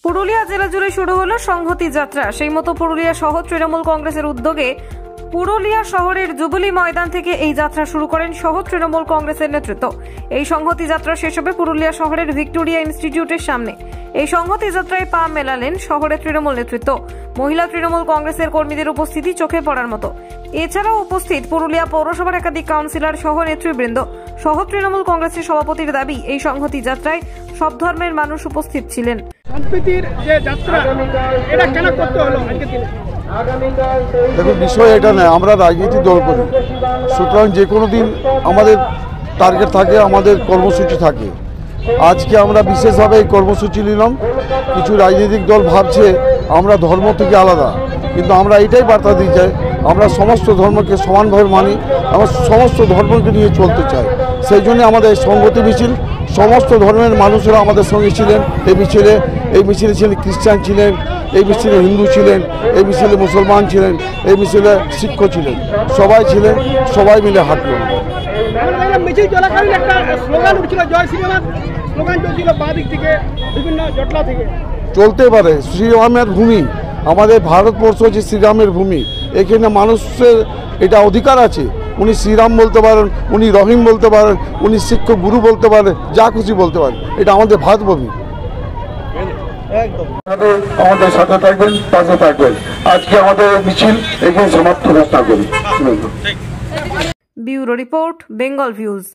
পুরুলিয়া জেলা জুড়ে শুরু হলো সংহতি যাত্রা। সেই মতো পুরুলিয়া শহর তৃণমূল কংগ্রেসের উদ্যোগে পুরুলিয়া শহরের জুবিলি ময়দান থেকে এই যাত্রা শুরু করেন শহর তৃণমূল কংগ্রেসের নেতৃত্ব। এই সংহতি যাত্রা শেষ হবে পুরুলিয়া শহরের ভিক্টোরিয়া ইনস্টিটিউটের সামনে। এই সংহতি যাত্রায় পা মেলালেন শহরের তৃণমূল নেতৃত্ব। মহিলা তৃণমূল কংগ্রেসের কর্মীদের উপস্থিতি চোখে পড়ার মতো। এছাড়াও উপস্থিত পুরুলিয়া পৌরসভার একাধিক কাউন্সিলর সহ নেতৃবৃন্দ। শহর তৃণমূল কংগ্রেসের সভাপতির দাবি, এই সংহতি যাত্রায় সব ধর্মের মানুষ উপস্থিত ছিলেন। সম্প্রীতির যে যাত্রা, এটা কেন করতে হলো আজকে দিনে? দেখুন, বিষয় এটা নয়, আমরা রাজনীতি দল করি, সুতরাং যে কোনো দিন আমাদের টার্গেট থাকে, আমাদের কর্মসূচি থাকে। আজকে আমরা বিশেষভাবে এই কর্মসূচি নিলাম। কিছু রাজনৈতিক দল ভাবছে আমরা ধর্ম থেকে আলাদা, কিন্তু আমরা এটাই বার্তা দিতে চাই, আমরা সমস্ত ধর্মকে সমানভাবে মানি, আমরা সমস্ত ধর্মকে নিয়ে চলতে চাই। সেই জন্য আমাদের এই সংহতি মিছিল, সমস্ত ধর্মের মানুষেরা আমাদের সঙ্গে ছিলেন। এই মিছিলে ছিলেন খ্রিস্টান ছিলেন, এই মিছিলে হিন্দু ছিলেন, এই মিছিলে মুসলমান ছিলেন, এই মিছিলে শিক্ষক ছিলেন, সবাই ছিলেন, সবাই মিলে হাঁটলেন। মিছিল চলাকালীন একটা স্লোগান উঠছিল, জয় শ্রীরাম স্লোগান চলছিল বাদিক থেকে, বিভিন্ন জটলা থেকে। চলতে পারে, শ্রীরামের ভূমি, আমাদের ভারতবর্ষ যে শ্রীরামের ভূমি, এখানে মানুষের এটা অধিকার আছে। উনি শ্রীরাম বলতে পারেন, উনি রহিম বলতে পারেন, উনি শিক্ষক গুরু বলতে পারেন, যা খুশি বলতে পারেন। এটা আমাদের ভারতভূমি। আমাদের সাথে থাকবেন, পাশে থাকবেন। আজকে আমাদের মিছিল এখানে সমাপ্ত ঘোষণা করি। Bureau report, Bengal views.